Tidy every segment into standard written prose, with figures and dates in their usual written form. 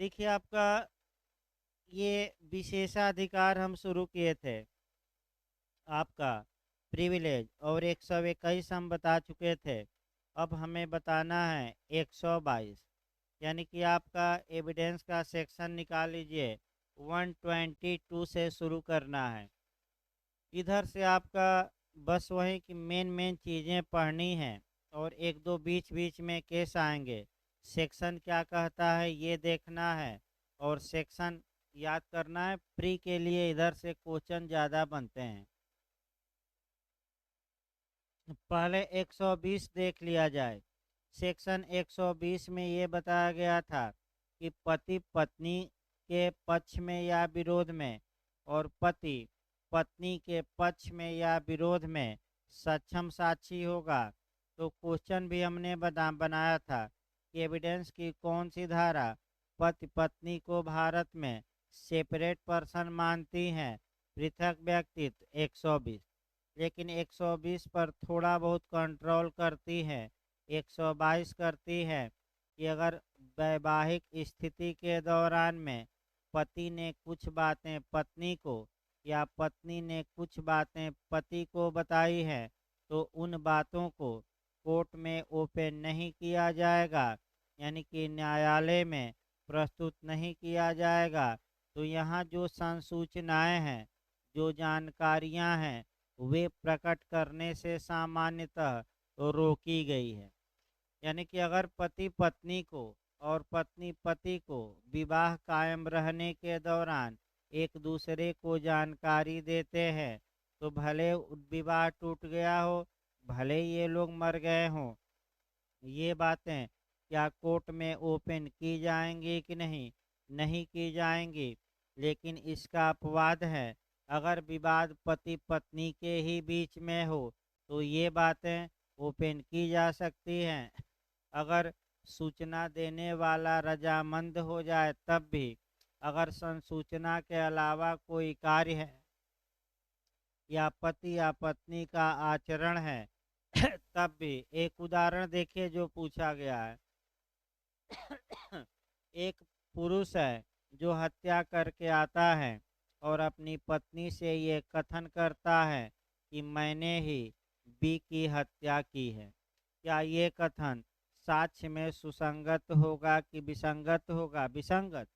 देखिए आपका ये विशेषाधिकार हम शुरू किए थे, आपका प्रिविलेज, और 121 हम बता चुके थे। अब हमें बताना है 122, यानी कि आपका एविडेंस का सेक्शन निकाल लीजिए। 122 से शुरू करना है। इधर से आपका बस वही कि मेन मेन चीज़ें पढ़नी हैं, और एक दो बीच बीच में केस आएंगे। सेक्शन क्या कहता है ये देखना है, और सेक्शन याद करना है। प्री के लिए इधर से क्वेश्चन ज़्यादा बनते हैं। पहले 120 देख लिया जाए। सेक्शन 120 में ये बताया गया था कि पति पत्नी के पक्ष में या विरोध में, और पति पत्नी के पक्ष में या विरोध में सक्षम साक्षी होगा। तो क्वेश्चन भी हमने बनाया था कि एविडेंस की कौन सी धारा पति पत्नी को भारत में सेपरेट पर्सन मानती हैं, पृथक व्यक्तित्व 120। लेकिन 120 पर थोड़ा बहुत कंट्रोल करती है। 122 करती है कि अगर वैवाहिक स्थिति के दौरान में पति ने कुछ बातें पत्नी को या पत्नी ने कुछ बातें पति को बताई हैं, तो उन बातों को कोर्ट में ओपन नहीं किया जाएगा, यानी कि न्यायालय में प्रस्तुत नहीं किया जाएगा। तो यहाँ जो संसूचनाएं हैं, जो जानकारियां हैं, वे प्रकट करने से सामान्यतः रोकी गई है। यानी कि अगर पति पत्नी को और पत्नी पति को विवाह कायम रहने के दौरान एक दूसरे को जानकारी देते हैं, तो भले विवाह टूट गया हो, भले ये लोग मर गए हों, ये बातें क्या कोर्ट में ओपन की जाएंगी कि नहीं? नहीं की जाएंगी। लेकिन इसका अपवाद है, अगर विवाद पति पत्नी के ही बीच में हो तो ये बातें ओपन की जा सकती हैं। अगर सूचना देने वाला रजामंद हो जाए तब भी। अगर संसूचना के अलावा कोई कार्य है या पति या पत्नी का आचरण है तब भी। एक उदाहरण देखिए जो पूछा गया है। एक पुरुष है जो हत्या करके आता है और अपनी पत्नी से ये कथन करता है कि मैंने ही बी की हत्या की है। क्या ये कथन साक्ष्य में सुसंगत होगा कि विसंगत होगा? विसंगत।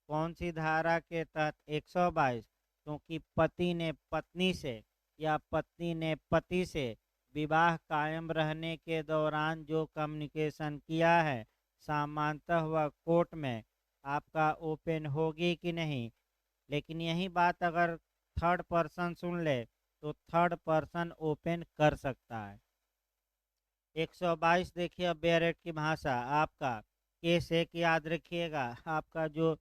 कौन सी धारा के तहत? 122। क्योंकि पति ने पत्नी से या पत्नी ने पति से विवाह कायम रहने के दौरान जो कम्युनिकेशन किया है, सामान्यतः वह कोर्ट में आपका ओपन होगी कि नहीं। लेकिन यही बात अगर थर्ड पर्सन सुन ले तो थर्ड पर्सन ओपन कर सकता है। 122 देखिए बेरेट की भाषा। आपका केस एक याद रखिएगा, आपका जो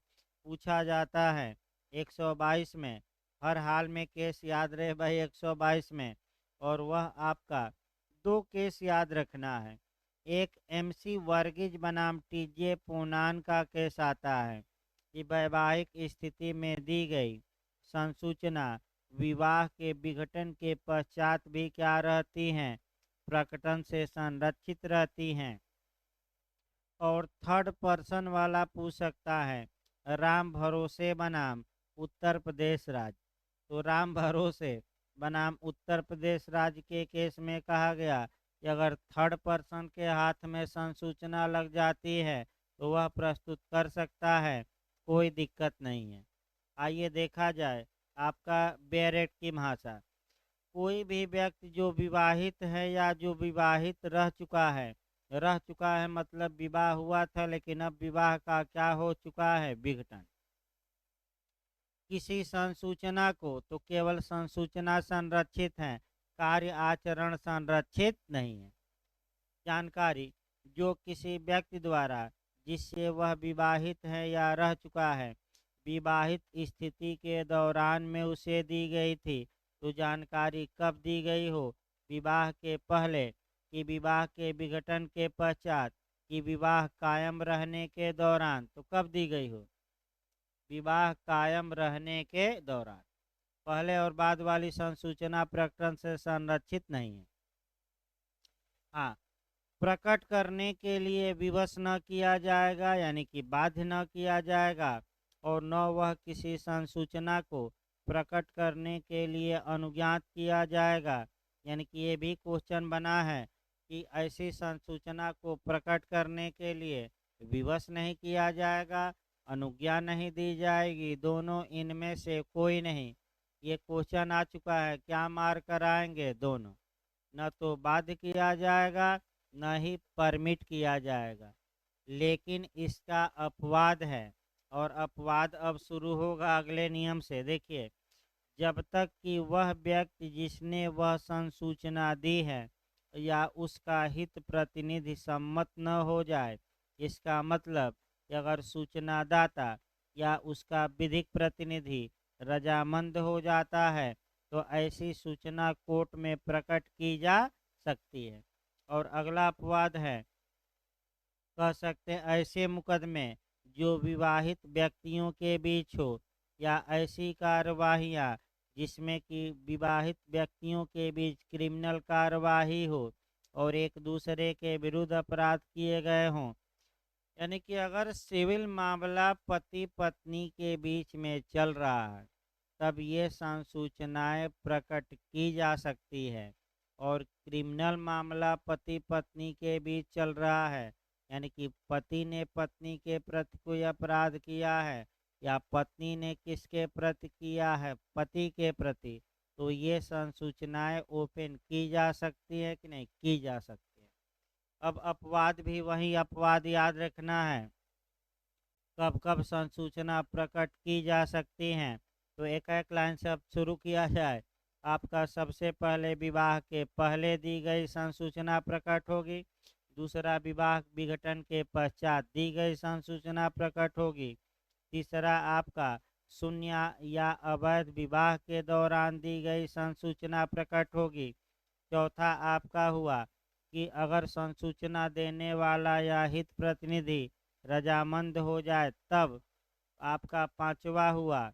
पूछा जाता है 122 में, हर हाल में केस याद रहे भाई 122 में। और वह आपका दो केस याद रखना है। एक MC वर्गीज बनाम TJ पूनान का केस आता है कि वैवाहिक स्थिति में दी गई संसूचना विवाह के विघटन के पश्चात भी क्या रहती हैं? प्रकटन से संरक्षित रहती हैं। और थर्ड पर्सन वाला पूछ सकता है राम भरोसे बनाम उत्तर प्रदेश राज्य। तो राम भरोसे बनाम उत्तर प्रदेश राज्य के केस में कहा गया कि अगर थर्ड पर्सन के हाथ में संसूचना लग जाती है तो वह प्रस्तुत कर सकता है, कोई दिक्कत नहीं है। आइए देखा जाए आपका बेरेट की भाषा। कोई भी व्यक्ति जो विवाहित है या जो विवाहित रह चुका है मतलब विवाह हुआ था लेकिन अब विवाह का क्या हो चुका है? विघटन। किसी संसूचना को तो केवल संसूचना संरक्षित है, कार्य आचरण संरक्षित नहीं है। जानकारी जो किसी व्यक्ति द्वारा जिससे वह विवाहित है या रह चुका है, विवाहित स्थिति के दौरान में उसे दी गई थी, तो जानकारी कब दी गई हो? विवाह के पहले, कि विवाह के विघटन के पश्चात, कि विवाह कायम रहने के दौरान। तो कब दी गई हो? विवाह कायम रहने के दौरान। पहले और बाद वाली संसूचना प्रकरण से संरक्षित नहीं है। हाँ, प्रकट करने के लिए विवश न किया जाएगा, यानी कि बाध्य न किया जाएगा, और न वह किसी संसूचना को प्रकट करने के लिए अनुज्ञात किया जाएगा। यानी कि ये भी क्वेश्चन बना है कि ऐसी संसूचना को प्रकट करने के लिए विवश नहीं किया जाएगा, अनुज्ञा नहीं दी जाएगी, दोनों इनमें से कोई नहीं। ये क्वेश्चन आ चुका है, क्या मार्क कराएंगे? दोनों। न तो बाध्य किया जाएगा, न ही परमिट किया जाएगा। लेकिन इसका अपवाद है, और अपवाद अब शुरू होगा अगले नियम से। देखिए, जब तक कि वह व्यक्ति जिसने वह संसूचना दी है या उसका हित प्रतिनिधि सम्मत न हो जाए, इसका मतलब अगर सूचनादाता या उसका विधिक प्रतिनिधि रजामंद हो जाता है तो ऐसी सूचना कोर्ट में प्रकट की जा सकती है। और अगला अपवाद है, कह सकते हैं ऐसे मुकदमे जो विवाहित व्यक्तियों के बीच हो, या ऐसी कार्यवाहियाँ जिसमें कि विवाहित व्यक्तियों के बीच क्रिमिनल कार्यवाही हो और एक दूसरे के विरुद्ध अपराध किए गए हों। यानी कि अगर सिविल मामला पति पत्नी के बीच में चल रहा है तब ये संसूचनाएं प्रकट की जा सकती है, और क्रिमिनल मामला पति पत्नी के बीच चल रहा है, यानी कि पति ने पत्नी के प्रति कोई अपराध किया है या पत्नी ने किसके प्रति किया है, पति के प्रति, तो ये संसूचनाएं ओपन की जा सकती है कि नहीं की जा सकती है। अब अपवाद भी वही अपवाद याद रखना है, कब कब संसूचना प्रकट की जा सकती हैं। तो एक एक लाइन से अब शुरू किया जाए। आपका सबसे पहले विवाह के पहले दी गई संसूचना प्रकट होगी, दूसरा विवाह विघटन के पश्चात दी गई संसूचना प्रकट होगी, तीसरा आपका शून्य या अवैध विवाह के दौरान दी गई संसूचना प्रकट होगी, चौथा आपका हुआ कि अगर संसूचना देने वाला या हित प्रतिनिधि रजामंद हो जाए तब। आपका पांचवा हुआ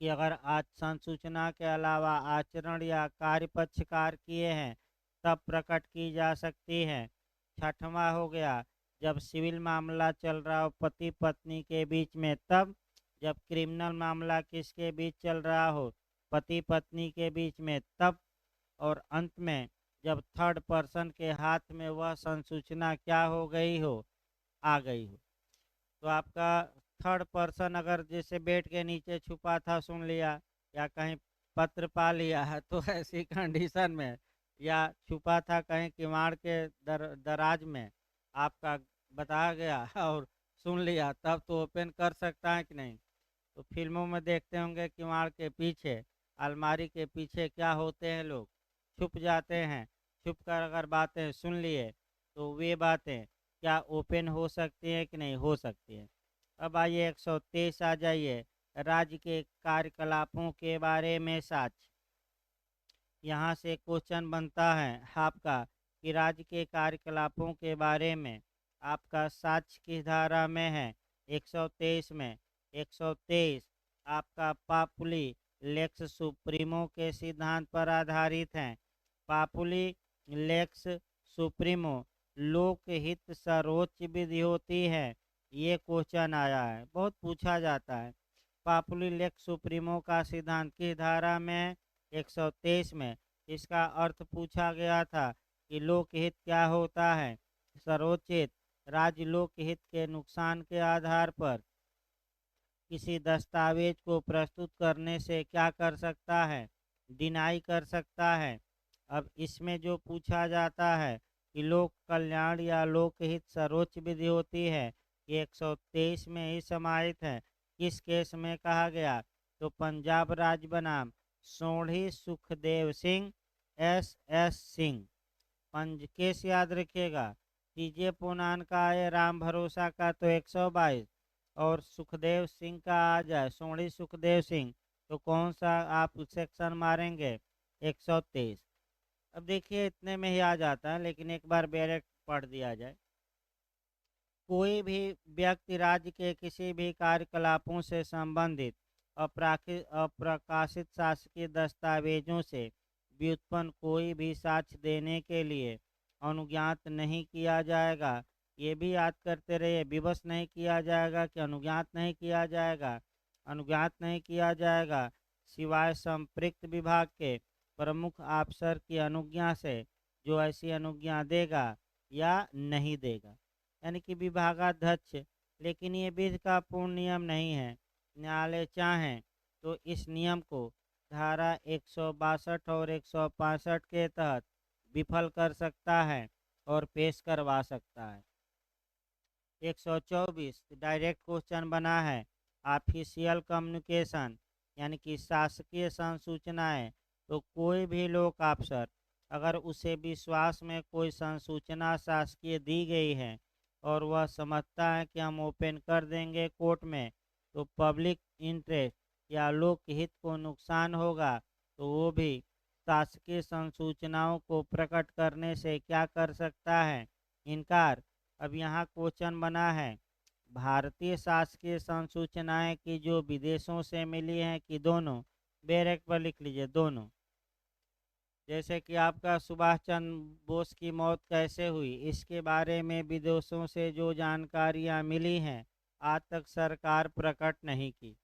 कि अगर आज संसूचना के अलावा आचरण या कार्य पक्षकार किए हैं तब प्रकट की जा सकती है। छठवां हो गया जब सिविल मामला चल रहा हो पति पत्नी के बीच में तब। जब क्रिमिनल मामला किसके बीच चल रहा हो, पति पत्नी के बीच में तब। और अंत में जब थर्ड पर्सन के हाथ में वह संसूचना क्या हो गई हो, आ गई हो। तो आपका थर्ड पर्सन अगर जैसे बेड के नीचे छुपा था सुन लिया, या कहीं पत्र पा लिया है तो ऐसी कंडीशन में, या छुपा था कहीं किवाड़ के दराज में, आपका बताया गया और सुन लिया, तब तो ओपन कर सकता है कि नहीं। तो फिल्मों में देखते होंगे किवाड़ के पीछे, अलमारी के पीछे क्या होते हैं, लोग छुप जाते हैं। छुप कर अगर बातें सुन लिए तो वे बातें क्या ओपन हो सकती है कि नहीं हो सकती है। अब आइए 123 आ जाइए, राज्य के कार्यकलापों के बारे में साक्ष्य। यहाँ से क्वेश्चन बनता है आपका कि राज्य के कार्यकलापों के बारे में आपका साक्ष्य किस धारा में है, 123 में। 123 आपका पापुली लेक्स सुप्रीमो के सिद्धांत पर आधारित है। पापुली लेक्स सुप्रीमो लोकहित सर्वोच्च विधि होती है। ये क्वेश्चन आया है, बहुत पूछा जाता है। पापुली लेक्स सुप्रीमो का सिद्धांत किस धारा में है, 123 में। इसका अर्थ पूछा गया था कि लोकहित क्या होता है, सर्वोच्च हित। राज्य लोकहित के नुकसान के आधार पर किसी दस्तावेज को प्रस्तुत करने से क्या कर सकता है, डिनाई कर सकता है। अब इसमें जो पूछा जाता है कि लोक कल्याण या लोकहित सर्वोच्च विधि होती है, ये 123 में ही समाहित है। किस केस में कहा गया, तो पंजाब राज्य बनाम सोढ़ी सुखदेव सिंह एस सिंह। पंज केस याद रखिएगा, टीजे पूनान का है, राम भरोसा का तो 122, और सुखदेव सिंह का आ जाए सोढ़ी सुखदेव सिंह, तो कौन सा आप सेक्शन मारेंगे, 123। अब देखिए इतने में ही आ जाता है, लेकिन एक बार डायरेक्ट पढ़ दिया जाए। कोई भी व्यक्ति राज्य के किसी भी कार्यकलापों से संबंधित अप्रकाशित शासकीय दस्तावेजों से व्युत्पन्न कोई भी साक्ष्य देने के लिए अनुज्ञात नहीं किया जाएगा। ये भी याद करते रहिए, विवश नहीं किया जाएगा कि अनुज्ञात नहीं किया जाएगा। अनुज्ञात नहीं किया जाएगा सिवाय संपृक्त विभाग के प्रमुख अफसर की अनुज्ञा से, जो ऐसी अनुज्ञा देगा या नहीं देगा, यानी कि विभागाध्यक्ष। लेकिन ये विधि का पूर्ण नियम नहीं है। न्यायालय चाहें तो इस नियम को धारा 162 और 165 के तहत विफल कर सकता है और पेश करवा सकता है। 124 डायरेक्ट क्वेश्चन बना है, ऑफिशियल कम्युनिकेशन यानी कि शासकीय संसूचनाएं। तो कोई भी लोक अफसर अगर उसे विश्वास में कोई संसूचना शासकीय दी गई है और वह समझता है कि हम ओपन कर देंगे कोर्ट में तो पब्लिक इंटरेस्ट या लोक हित को नुकसान होगा, तो वो भी शासकीय संसूचनाओं को प्रकट करने से क्या कर सकता है, इनकार। अब यहाँ क्वेश्चन बना है, भारतीय शासकीय संसूचनाएं की जो विदेशों से मिली हैं कि दोनों, बैरक पर लिख लीजिए दोनों। जैसे कि आपका सुभाष चंद्र बोस की मौत कैसे हुई, इसके बारे में विदेशों से जो जानकारियां मिली हैं आज तक सरकार प्रकट नहीं की।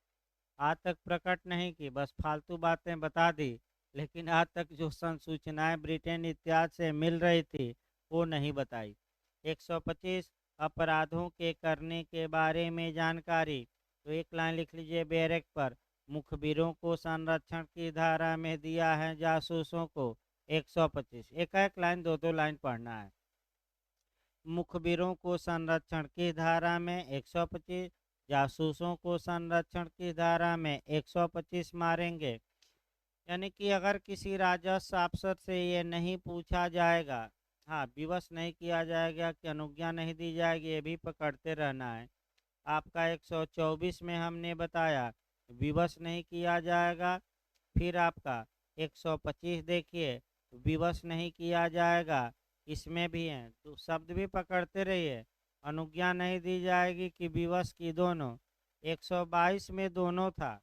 आज तक प्रकट नहीं की, बस फालतू बातें बता दी। लेकिन आज तक जो संसूचनाएं ब्रिटेन इत्यादि से मिल रही थी वो नहीं बताई। 125 अपराधों के करने के बारे में जानकारी। तो एक लाइन लिख लीजिए बैरक पर, मुखबिरों को संरक्षण की धारा में दिया है जासूसों को। 125 एक एक लाइन दो दो लाइन पढ़ना है। मुखबिरों को संरक्षण की धारा में 125, जासूसों को संरक्षण की धारा में 125 मारेंगे। यानी कि अगर किसी राजस्व अफसर से ये नहीं पूछा जाएगा, हाँ विवश नहीं किया जाएगा कि अनुज्ञा नहीं दी जाएगी, ये भी पकड़ते रहना है। आपका 124 में हमने बताया विवश नहीं किया जाएगा। फिर आपका 125 देखिए, विवश नहीं किया जाएगा, इसमें भी है तो शब्द भी पकड़ते रहिए। अनुज्ञा नहीं दी जाएगी कि विवश की, दोनों। 122 में दोनों था,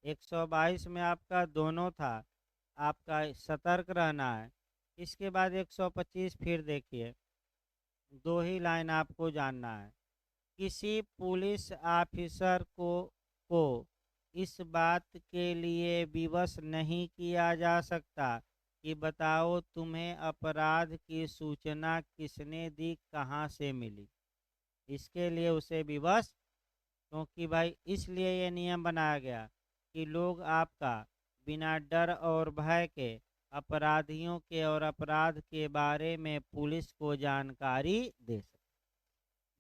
122 में आपका दोनों था, आपका सतर्क रहना है। इसके बाद 125 फिर देखिए, दो ही लाइन आपको जानना है। किसी पुलिस ऑफिसर को इस बात के लिए विवश नहीं किया जा सकता कि बताओ तुम्हें अपराध की सूचना किसने दी, कहाँ से मिली। इसके लिए उसे विवश, क्योंकि भाई इसलिए ये नियम बनाया गया कि लोग आपका बिना डर और भय के अपराधियों के और अपराध के बारे में पुलिस को जानकारी दे सके।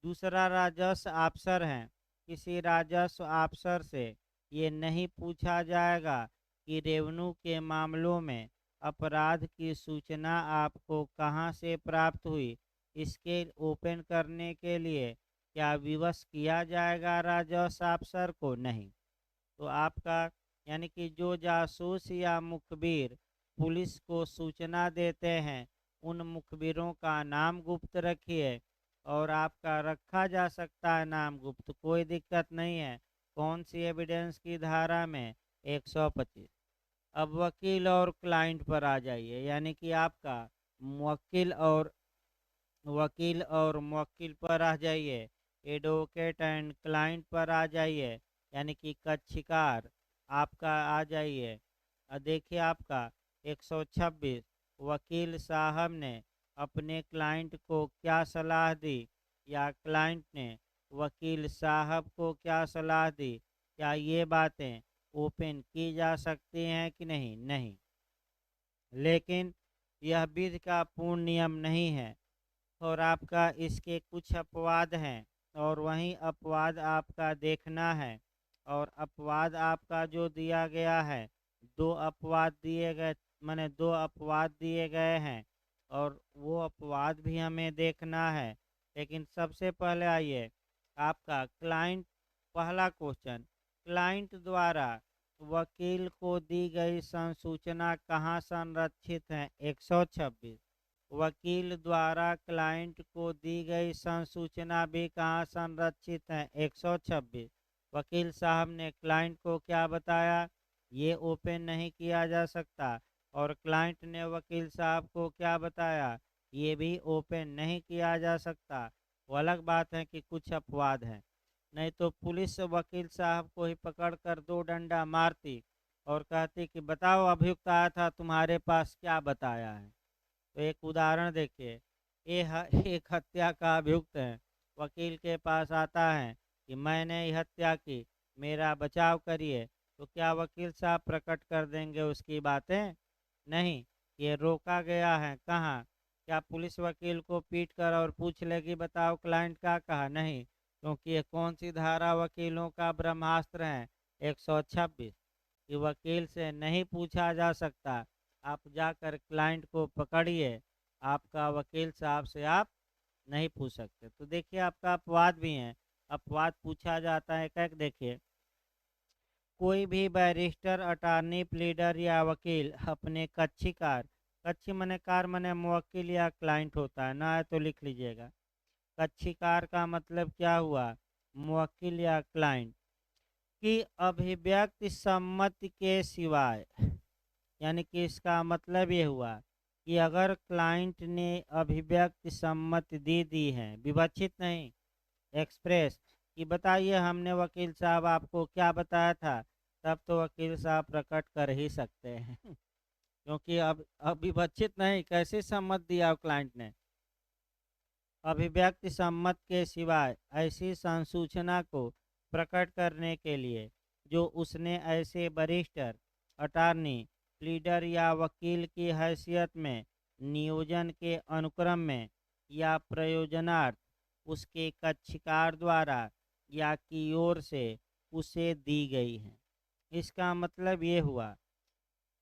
दूसरा राजस्व अफसर है, किसी राजस्व अफसर से ये नहीं पूछा जाएगा कि रेवेन्यू के मामलों में अपराध की सूचना आपको कहां से प्राप्त हुई, इसके ओपन करने के लिए क्या विवश किया जाएगा राजस्व अफसर को, नहीं। तो आपका यानी कि जो जासूस या मुखबिर पुलिस को सूचना देते हैं उन मुखबिरों का नाम गुप्त रखिए, और आपका रखा जा सकता है नाम गुप्त, कोई दिक्कत नहीं है। कौन सी एविडेंस की धारा में, 125। अब वकील और क्लाइंट पर आ जाइए, यानी कि आपका वकील और मुवक्किल पर आ जाइए। एडवोकेट एंड क्लाइंट पर आ जाइए, यानी कि कक्षकार आपका आ जाइए। देखिए आपका 126, वकील साहब ने अपने क्लाइंट को क्या सलाह दी या क्लाइंट ने वकील साहब को क्या सलाह दी, क्या ये बातें ओपन की जा सकती हैं कि नहीं, नहीं। लेकिन यह विधि का पूर्ण नियम नहीं है और आपका इसके कुछ अपवाद हैं, और वहीं अपवाद आपका देखना है। और अपवाद आपका जो दिया गया है, दो अपवाद दिए गए, माने दो अपवाद दिए गए हैं और वो अपवाद भी हमें देखना है। लेकिन सबसे पहले आइए आपका क्लाइंट, पहला क्वेश्चन, क्लाइंट द्वारा वकील को दी गई संसूचना कहाँ संरक्षित है, 126। वकील द्वारा क्लाइंट को दी गई संसूचना भी कहाँ संरक्षित है, 126। वकील साहब ने क्लाइंट को क्या बताया, ये ओपन नहीं किया जा सकता, और क्लाइंट ने वकील साहब को क्या बताया, ये भी ओपन नहीं किया जा सकता। वो अलग बात है कि कुछ अपवाद हैं। नहीं तो पुलिस वकील साहब को ही पकड़कर दो डंडा मारती और कहती कि बताओ अभियुक्त आया था तुम्हारे पास, क्या बताया है। तो एक उदाहरण देखिए, एक हत्या का अभियुक्त है, वकील के पास आता है कि मैंने ये हत्या की, मेरा बचाव करिए। तो क्या वकील साहब प्रकट कर देंगे उसकी बातें? नहीं। ये रोका गया है। कहाँ? क्या पुलिस वकील को पीट कर और पूछ लेगी बताओ क्लाइंट का कहा? नहीं, क्योंकि ये कौन सी धारा वकीलों का ब्रह्मास्त्र है, 126, कि वकील से नहीं पूछा जा सकता। आप जाकर क्लाइंट को पकड़िए, आपका वकील साहब से आप नहीं पूछ सकते। तो देखिए आपका अपवाद भी है, अपवाद पूछा जाता है। एक देखिए, कोई भी बैरिस्टर, अटॉर्नी, प्लीडर या वकील अपने कक्षीकार, कक्षी मने कार मने मुवक्किल या क्लाइंट होता है ना, है तो लिख लीजिएगा। कक्षीकार का मतलब क्या हुआ? मुवक्किल या क्लाइंट की अभिव्यक्ति सम्मति के सिवाय, यानी कि इसका मतलब ये हुआ कि अगर क्लाइंट ने अभिव्यक्ति सम्मति दे दी है, विवक्षित नहीं, एक्सप्रेस, कि बताइए हमने वकील साहब आपको क्या बताया था, तब तो वकील साहब प्रकट कर ही सकते हैं क्योंकि अब अविवक्षित नहीं, कैसे सम्मत दिया क्लाइंट ने? अभिव्यक्ति सम्मत के सिवाय ऐसी संसूचना को प्रकट करने के लिए जो उसने ऐसे बैरिस्टर, अटॉर्नी, प्लीडर या वकील की हैसियत में नियोजन के अनुक्रम में या प्रयोजनार्थ उसके कक्षकार द्वारा या की ओर से उसे दी गई है। इसका मतलब ये हुआ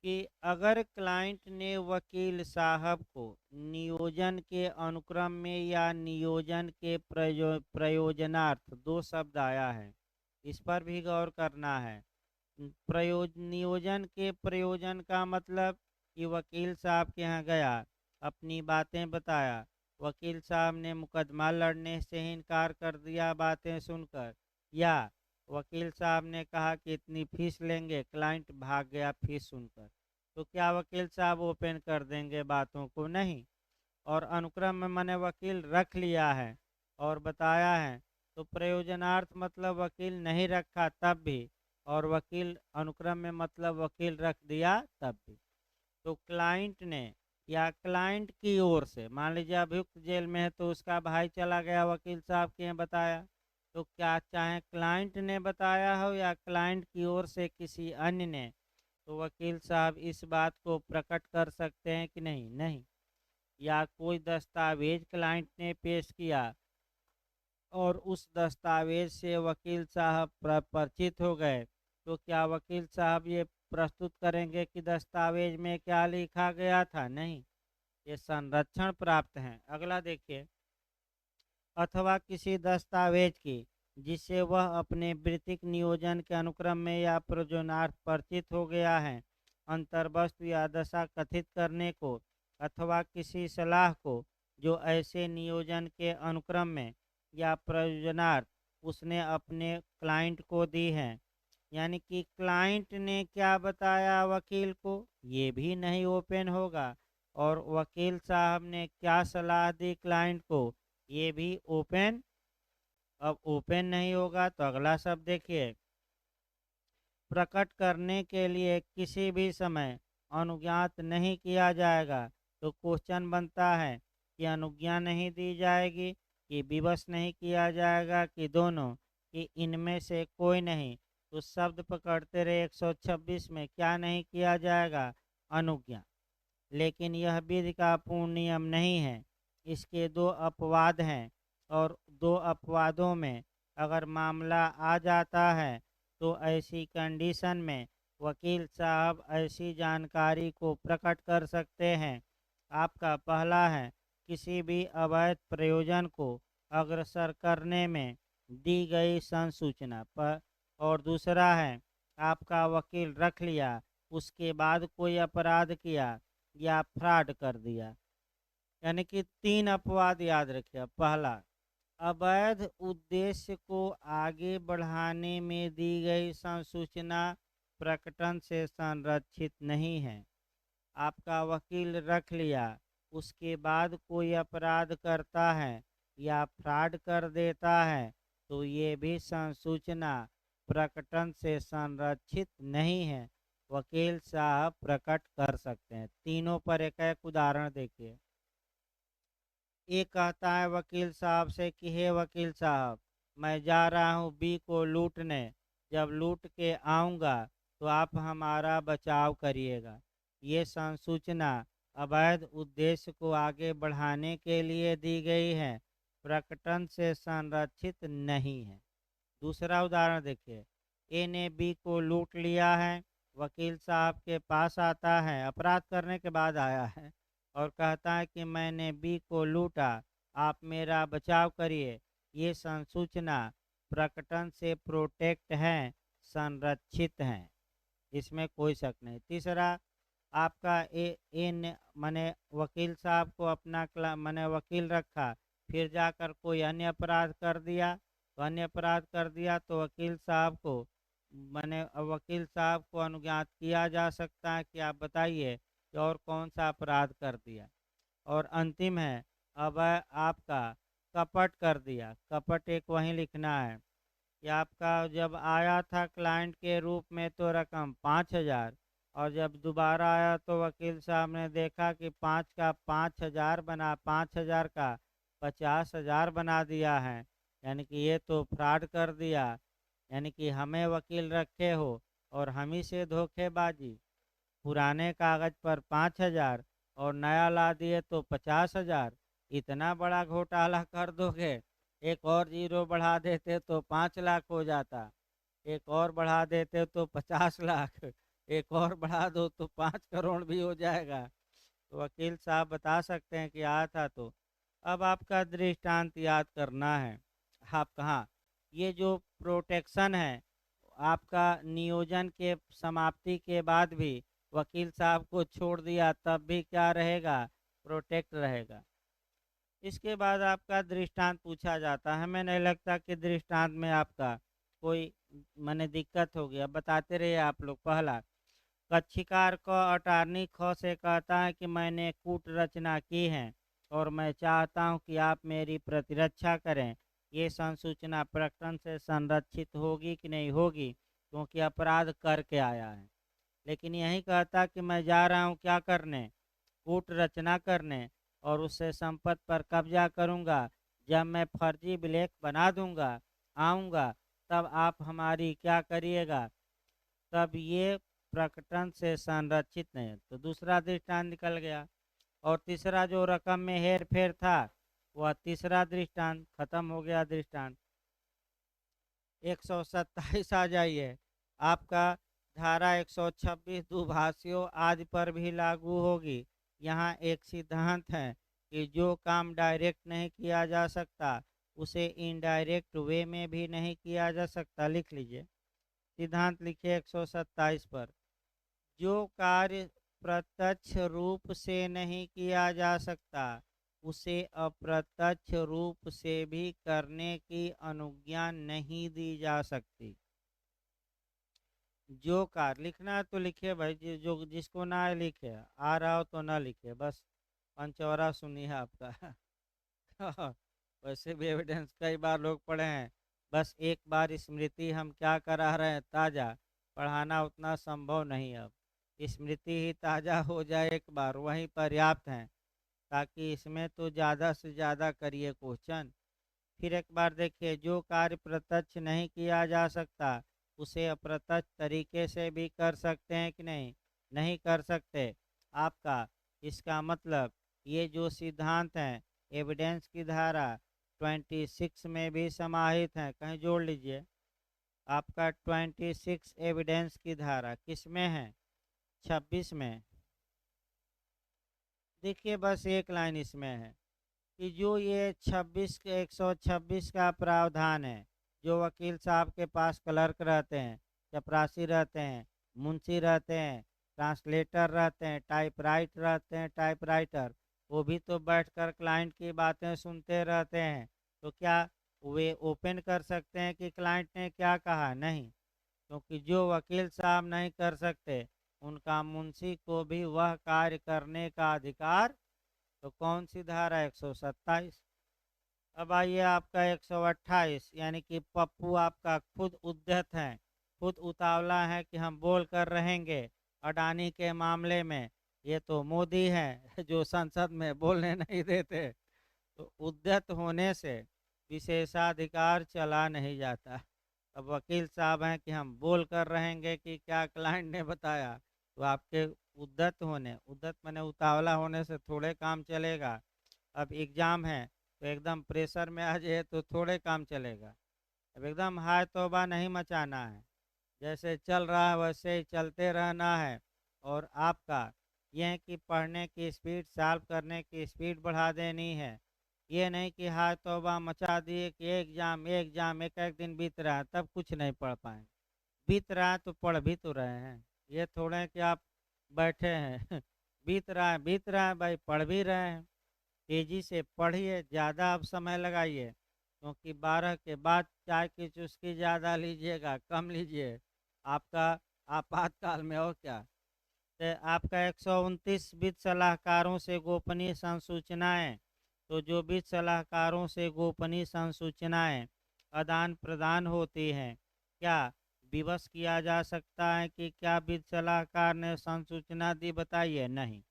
कि अगर क्लाइंट ने वकील साहब को नियोजन के अनुक्रम में या नियोजन के प्रयोजनार्थ, दो शब्द आया है, इस पर भी गौर करना है। नियोजन के प्रयोजन का मतलब कि वकील साहब के यहाँ गया, अपनी बातें बताया, वकील साहब ने मुकदमा लड़ने से ही इनकार कर दिया बातें सुनकर, या वकील साहब ने कहा कि इतनी फीस लेंगे, क्लाइंट भाग गया फीस सुनकर, तो क्या वकील साहब ओपन कर देंगे बातों को? नहीं। और अनुक्रम में मैंने वकील रख लिया है और बताया है, तो प्रयोजनार्थ मतलब वकील नहीं रखा तब भी, और वकील अनुक्रम में मतलब वकील रख दिया तब भी। तो क्लाइंट ने या क्लाइंट की ओर से, मान लीजिए अभियुक्त जेल में है तो उसका भाई चला गया वकील साहब के यहाँ बताया, तो क्या चाहे क्लाइंट ने बताया हो या क्लाइंट की ओर से किसी अन्य ने, तो वकील साहब इस बात को प्रकट कर सकते हैं कि नहीं? नहीं। या कोई दस्तावेज क्लाइंट ने पेश किया और उस दस्तावेज से वकील साहब परिचित हो गए, तो क्या वकील साहब ये प्रस्तुत करेंगे कि दस्तावेज में क्या लिखा गया था? नहीं, ये संरक्षण प्राप्त है। अगला देखिए, अथवा किसी दस्तावेज की जिससे वह अपने वृत्तिक नियोजन के अनुक्रम में या प्रयोजनार्थ परिचित हो गया है, अंतर्वस्तु या दशा कथित करने को, अथवा किसी सलाह को जो ऐसे नियोजन के अनुक्रम में या प्रयोजनार्थ उसने अपने क्लाइंट को दी है। यानी कि क्लाइंट ने क्या बताया वकील को, ये भी नहीं ओपन होगा, और वकील साहब ने क्या सलाह दी क्लाइंट को, ये भी ओपन अब ओपन नहीं होगा। तो अगला शब्द देखिए, प्रकट करने के लिए किसी भी समय अनुज्ञात नहीं किया जाएगा। तो क्वेश्चन बनता है कि अनुज्ञा नहीं दी जाएगी, कि विवश नहीं किया जाएगा, कि दोनों, कि इनमें से कोई नहीं। तो शब्द पकड़ते रहे, 126 में क्या नहीं किया जाएगा? अनुज्ञा। लेकिन यह विधि का पूर्ण नियम नहीं है, इसके दो अपवाद हैं, और दो अपवादों में अगर मामला आ जाता है तो ऐसी कंडीशन में वकील साहब ऐसी जानकारी को प्रकट कर सकते हैं। आपका पहला है, किसी भी अवैध प्रयोजन को अग्रसर करने में दी गई संसूचना पर, और दूसरा है, आपका वकील रख लिया, उसके बाद कोई अपराध किया या फ्रॉड कर दिया। यानी कि तीन अपवाद याद रखिए। पहला, अवैध उद्देश्य को आगे बढ़ाने में दी गई संसूचना प्रकटन से संरक्षित नहीं है। आपका वकील रख लिया, उसके बाद कोई अपराध करता है या फ्रॉड कर देता है तो ये भी संसूचना प्रकटन से संरक्षित नहीं है। वकील साहब प्रकट कर सकते हैं। तीनों पर एक एक उदाहरण देखिए। एक कहता है वकील साहब से कि हे वकील साहब, मैं जा रहा हूँ बी को लूटने, जब लूट के आऊँगा तो आप हमारा बचाव करिएगा। ये संसूचना अवैध उद्देश्य को आगे बढ़ाने के लिए दी गई है, प्रकटन से संरक्षित नहीं है। दूसरा उदाहरण देखिए। ए ने बी को लूट लिया है, वकील साहब के पास आता है, अपराध करने के बाद आया है और कहता है कि मैंने बी को लूटा, आप मेरा बचाव करिए। ये संसूचना प्रकटन से प्रोटेक्ट है, संरक्षित हैं, इसमें कोई शक नहीं। तीसरा, आपका ए ने मैंने वकील साहब को अपना मैंने वकील रखा, फिर जाकर कोई अन्य अपराध कर दिया, तो अन्य अपराध कर दिया तो वकील साहब को मैंने वकील साहब को अनुज्ञात किया जा सकता है कि आप बताइए कि और कौन सा अपराध कर दिया। और अंतिम है, अब आपका कपट कर दिया। कपट एक वहीं लिखना है कि आपका जब आया था क्लाइंट के रूप में तो रकम 5,000, और जब दोबारा आया तो वकील साहब ने देखा कि 5 का 5,000 बना, 5,000 का 50,000 बना दिया है, यानी कि ये तो फ्रॉड कर दिया। यानी कि हमें वकील रखे हो और हम ही से धोखेबाजी। पुराने कागज पर 5,000 और नया ला दिए तो 50,000। इतना बड़ा घोटाला कर दोगे? एक और जीरो बढ़ा देते तो 5 लाख हो जाता, एक और बढ़ा देते तो 50 लाख, एक और बढ़ा दो तो 5 करोड़ भी हो जाएगा। तो वकील साहब बता सकते हैं कि आया था। तो अब आपका दृष्टांत याद करना है। आप कहाँ, ये जो प्रोटेक्शन है आपका नियोजन के समाप्ति के बाद भी वकील साहब को छोड़ दिया तब भी क्या रहेगा? प्रोटेक्ट रहेगा। इसके बाद आपका दृष्टांत पूछा जाता है। हमें नहीं लगता कि दृष्टांत में आपका कोई माने दिक्कत होगी, अब बताते रहिए आप लोग। पहला, कक्षीकार को अटार्नी ख से कहता है कि मैंने कूट रचना की है और मैं चाहता हूं कि आप मेरी प्रतिरक्षा करें। ये संसूचना प्रकटन से संरक्षित होगी कि नहीं होगी, क्योंकि अपराध करके आया है। लेकिन यही कहता कि मैं जा रहा हूं क्या करने? कूट रचना करने, और उससे संपत्ति पर कब्जा करूंगा। जब मैं फर्जी ब्लैक बना दूंगा, आऊंगा, तब आप हमारी क्या करिएगा? तब ये प्रकटन से संरक्षित नहीं। तो दूसरा दृष्टांत निकल गया। और तीसरा जो रकम में हेर फेर था, वह तीसरा दृष्टांत खत्म हो गया। दृष्टांत 127 आ जाइए। आपका धारा 126 दुभाषियों आदि पर भी लागू होगी। यहाँ एक सिद्धांत है कि जो काम डायरेक्ट नहीं किया जा सकता उसे इनडायरेक्ट वे में भी नहीं किया जा सकता। लिख लीजिए सिद्धांत, लिखिए 127 पर। जो कार्य प्रत्यक्ष रूप से नहीं किया जा सकता उसे अप्रत्यक्ष रूप से भी करने की अनुज्ञा नहीं दी जा सकती। जो कार्य लिखना है तो लिखिए भाई, जो जिसको ना लिखे, आ रहा हो तो ना लिखे, बस पंचौरा सुनिए आपका। वैसे भी एविडेंस कई बार लोग पढ़े हैं, बस एक बार स्मृति हम क्या करा रहे हैं ताज़ा, पढ़ाना उतना संभव नहीं। अब स्मृति ही ताज़ा हो जाए एक बार वहीं पर्याप्त है, ताकि इसमें तो ज़्यादा से ज़्यादा करिए क्वेश्चन। फिर एक बार देखिए, जो कार्य प्रत्यक्ष नहीं किया जा सकता उसे अप्रत्यक्ष तरीके से भी कर सकते हैं कि नहीं? नहीं कर सकते। आपका इसका मतलब ये जो सिद्धांत हैं एविडेंस की धारा 26 में भी समाहित हैं। कहीं जोड़ लीजिए, आपका 26 एविडेंस की धारा किस में है? 26 में। देखिए बस एक लाइन इसमें है कि जो ये 26 के 126 का प्रावधान है, जो वकील साहब के पास क्लर्क रहते हैं, चपरासी रहते हैं, मुंशी रहते हैं, ट्रांसलेटर रहते हैं, टाइपराइट रहते हैं, टाइपराइटर, वो भी तो बैठकर क्लाइंट की बातें सुनते रहते हैं। तो क्या वे ओपन कर सकते हैं कि क्लाइंट ने क्या कहा? नहीं, क्योंकि जो वकील साहब नहीं कर सकते उनका मुंशी को भी वह कार्य करने का अधिकार तो कौन सी धारा 127। अब आइए आपका 128, यानी कि पप्पू आपका खुद उद्यत है, खुद उतावला है कि हम बोल कर रहेंगे अडानी के मामले में। ये तो मोदी हैं जो संसद में बोलने नहीं देते। तो उद्यत होने से विशेषाधिकार चला नहीं जाता। अब वकील साहब हैं कि हम बोल कर रहेंगे कि क्या क्लाइंट ने बताया, तो आपके उद्यत होने, उद्यत माने उतावला होने से थोड़े काम चलेगा। अब एग्ज़ाम है तो एकदम प्रेशर में आ जाए तो थोड़े काम चलेगा। अब एकदम हाय तौबा नहीं मचाना है, जैसे चल रहा है वैसे ही चलते रहना है। और आपका यह है कि पढ़ने की स्पीड, सॉल्व करने की स्पीड बढ़ा देनी है। ये नहीं कि हाय तौबा मचा दिए कि एग्जाम एक एक दिन बीत रहा है तब कुछ नहीं पढ़ पाए। बीत रहा है तो पढ़ भी तो रहे हैं। ये थोड़े हैं कि आप बैठे हैं बीत रहा है भाई, पढ़ भी रहे हैं। तेजी से पढ़िए, ज़्यादा आप समय लगाइए, क्योंकि 12 के बाद चाय की चुस्की ज़्यादा लीजिएगा, कम लीजिए। आपका आपातकाल में और क्या। तो आपका 129 वित्त सलाहकारों से गोपनीय संसूचनाएं। तो जो वित्त सलाहकारों से गोपनीय संसूचनाएं आदान प्रदान होती हैं, क्या विवश किया जा सकता है कि क्या वित्त सलाहकार ने संसूचना दी, बताइए। नहीं।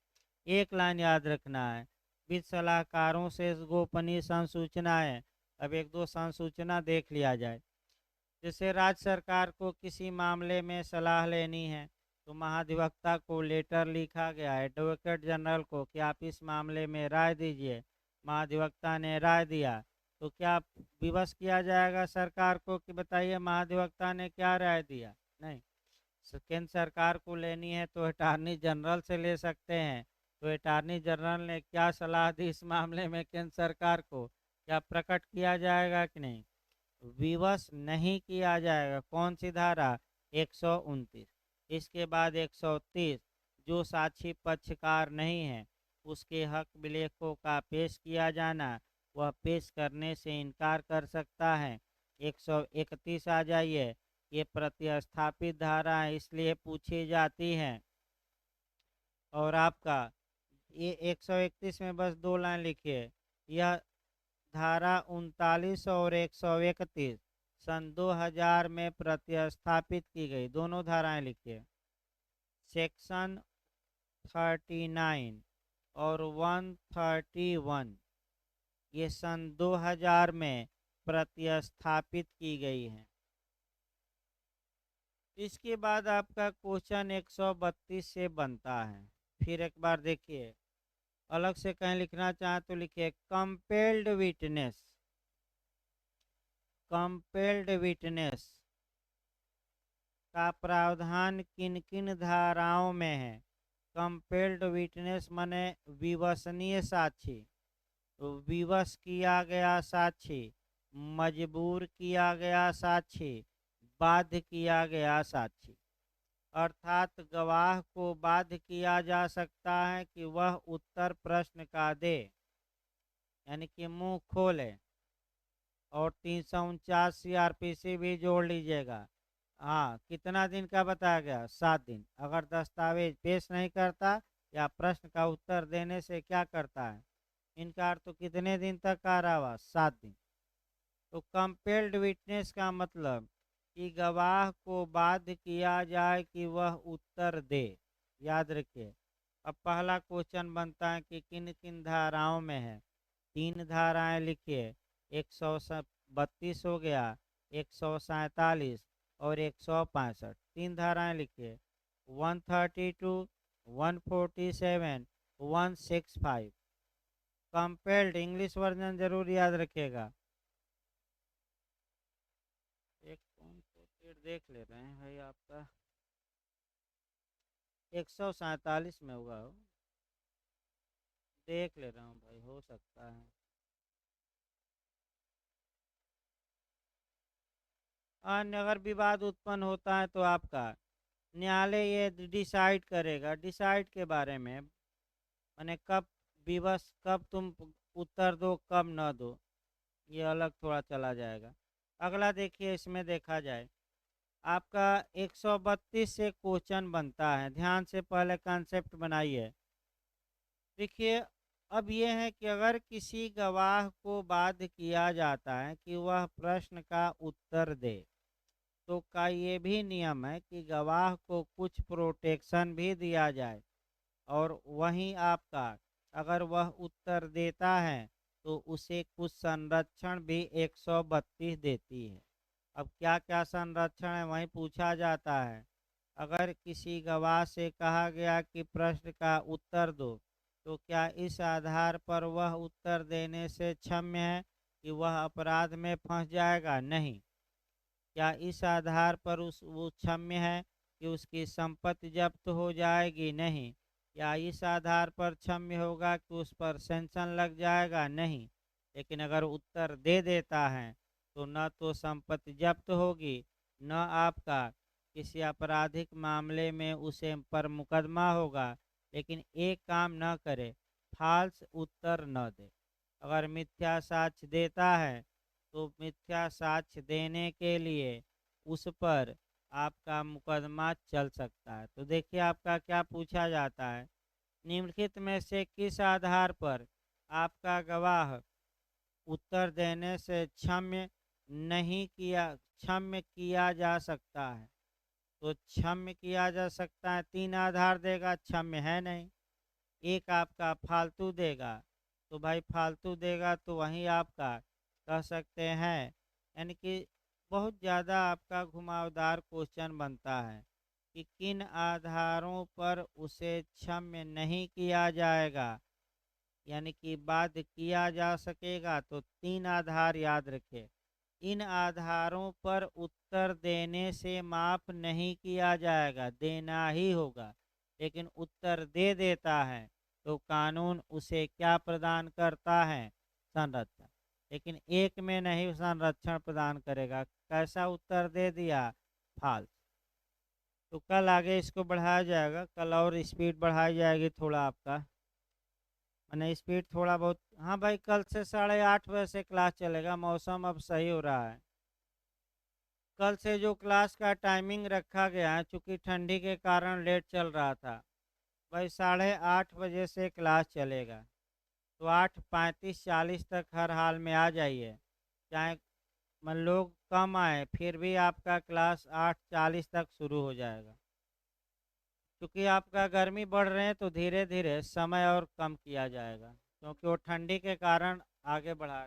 एक लाइन याद रखना है, वित्त सलाहकारों से गोपनीय संसूचनाएं। अब एक दो संसूचना देख लिया जाए। जैसे राज्य सरकार को किसी मामले में सलाह लेनी है, तो महाधिवक्ता को लेटर लिखा गया एडवोकेट जनरल को कि आप इस मामले में राय दीजिए। महाधिवक्ता ने राय दिया, तो क्या विवश किया जाएगा सरकार को कि बताइए महाधिवक्ता ने क्या राय दिया? नहीं। केंद्र सरकार को लेनी है तो अटार्नी जनरल से ले सकते हैं। तो अटार्नी जनरल ने क्या सलाह दी इस मामले में केंद्र सरकार को, क्या प्रकट किया जाएगा कि नहीं? विवश नहीं किया जाएगा। कौन सी धारा? 129। इसके बाद 130, जो साक्षी पक्षकार नहीं है उसके हक विलेखों का पेश किया जाना, वह पेश करने से इनकार कर सकता है। 131 आ जाइए। ये प्रतिस्थापित धारा है, इसलिए पूछी जाती हैं। और आपका ये 131 में बस 2 लाइन लिखिए। यह धारा 39 और 131 सन 2000 में प्रतिस्थापित की गई। दोनों धाराएं लिखिए। सेक्शन 39 और 131 ये सन 2000 में प्रतिस्थापित की गई हैं। इसके बाद आपका क्वेश्चन 132 से बनता है। फिर एक बार देखिए, अलग से कहीं लिखना चाहें तो लिखिए कंपेल्ड विटनेस। कंपेल्ड विटनेस का प्रावधान किन किन धाराओं में है? कंपेल्ड विटनेस माने विवशनीय साक्षी। तो विवश किया गया साक्षी, मजबूर किया गया साक्षी, बाध्य किया गया साक्षी। अर्थात गवाह को बाध्य किया जा सकता है कि वह उत्तर प्रश्न का दे, यानी कि मुंह खोले। और 349 CRPC भी जोड़ लीजिएगा। हाँ, कितना दिन का बताया गया? 7 दिन। अगर दस्तावेज पेश नहीं करता या प्रश्न का उत्तर देने से क्या करता है, इनकार, तो कितने दिन तक कारावास? 7 दिन। तो कंपेल्ड विटनेस का मतलब कि गवाह को बाध्य किया जाए कि वह उत्तर दे। याद रखिए। अब पहला क्वेश्चन बनता है कि किन किन धाराओं में है। 3 धाराएं लिखिए। 132 हो गया, 147 और 165। 3 धाराएं लिखिए। 132, 147, 165। कंपेल्ड इंग्लिश वर्जन जरूर याद रखिएगा। एक कौन सा देख ले रहे हैं भाई, आपका 147 में हुआ हो, देख ले रहा हूँ भाई, हो सकता है। अन्य अगर विवाद उत्पन्न होता है तो आपका न्यायालय ये डिसाइड करेगा। डिसाइड के बारे में माने कब विवश, कब तुम उत्तर दो कब न दो, ये अलग थोड़ा चला जाएगा। अगला देखिए, इसमें देखा जाए आपका 132 से क्वेश्चन बनता है। ध्यान से पहले कॉन्सेप्ट बनाइए। देखिए, अब ये है कि अगर किसी गवाह को बाध्य किया जाता है कि वह प्रश्न का उत्तर दे, तो का ये भी नियम है कि गवाह को कुछ प्रोटेक्शन भी दिया जाए, और वहीं आपका अगर वह उत्तर देता है तो उसे कुछ संरक्षण भी 132 देती है। अब क्या क्या संरक्षण है वहीं पूछा जाता है। अगर किसी गवाह से कहा गया कि प्रश्न का उत्तर दो, तो क्या इस आधार पर वह उत्तर देने से क्षम्य है कि वह अपराध में फंस जाएगा? नहीं। क्या इस आधार पर वो क्षम्य है कि उसकी संपत्ति जब्त हो जाएगी? नहीं। या इस आधार पर क्षम्य होगा कि उस पर सेंक्शन लग जाएगा? नहीं। लेकिन अगर उत्तर दे देता है तो न तो संपत्ति जब्त होगी, न आपका किसी आपराधिक मामले में उसे पर मुकदमा होगा। लेकिन एक काम न करे, फाल्स उत्तर न दे। अगर मिथ्या साक्ष्य देता है तो मिथ्या साक्ष्य देने के लिए उस पर आपका मुकदमा चल सकता है। तो देखिए आपका क्या पूछा जाता है, निम्नलिखित में से किस आधार पर आपका गवाह उत्तर देने से क्षम्य किया जा सकता है? तो क्षम्य किया जा सकता है, 3 आधार देगा, क्षम्य है नहीं। एक आपका फालतू देगा, तो भाई फालतू देगा तो वहीं आपका कह सकते हैं, यानी कि बहुत ज़्यादा आपका घुमावदार क्वेश्चन बनता है कि किन आधारों पर उसे क्षम्य नहीं किया जाएगा, यानी कि बाध्य किया जा सकेगा। तो 3 आधार याद रखें। इन आधारों पर उत्तर देने से माफ नहीं किया जाएगा, देना ही होगा। लेकिन उत्तर दे देता है तो कानून उसे क्या प्रदान करता है? संरक्षण। लेकिन एक में नहीं संरक्षण प्रदान करेगा। कैसा उत्तर दे दिया? फाल्स। तो कल आगे इसको बढ़ाया जाएगा, कल और स्पीड बढ़ाई जाएगी थोड़ा आपका, मैंने स्पीड थोड़ा बहुत। हाँ भाई, कल से 8:30 बजे से क्लास चलेगा, मौसम अब सही हो रहा है। कल से जो क्लास का टाइमिंग रखा गया है, चूँकि ठंडी के कारण लेट चल रहा था, भाई 8:30 बजे से क्लास चलेगा। तो 8:35-40 तक हर हाल में आ जाइए, चाहे लोग कम आए फिर भी आपका क्लास 8:40 तक शुरू हो जाएगा। क्योंकि आपका गर्मी बढ़ रहे हैं तो धीरे धीरे समय और कम किया जाएगा, क्योंकि वो ठंडी के कारण आगे बढ़ा